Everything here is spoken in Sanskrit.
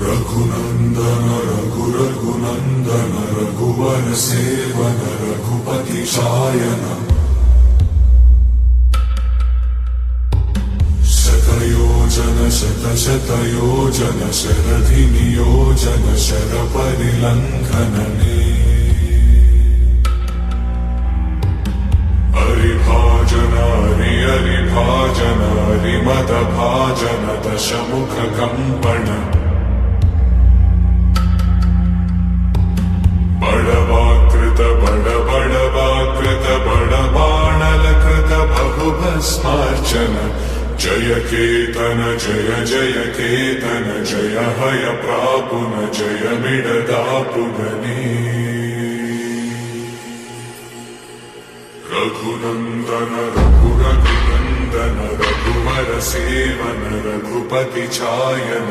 रघुनंदन रघुनंदन रघुवर सेवन रघुपति शायन शतयोजन शतशतयोजन शरधि नियोजन शर परिलंघनने हरिभाजन हरिभाजन हरिमद भाजन दशमुख कंपन बड़वाकृत बड़वाकृत बड़बाणलकृत बहुभस्मार्चन जय केतन जय केतन जय हय प्रापुन जय मिडदापुगने रघुनंदन रघुनंदन रघुवर सेवन रघुपति चायन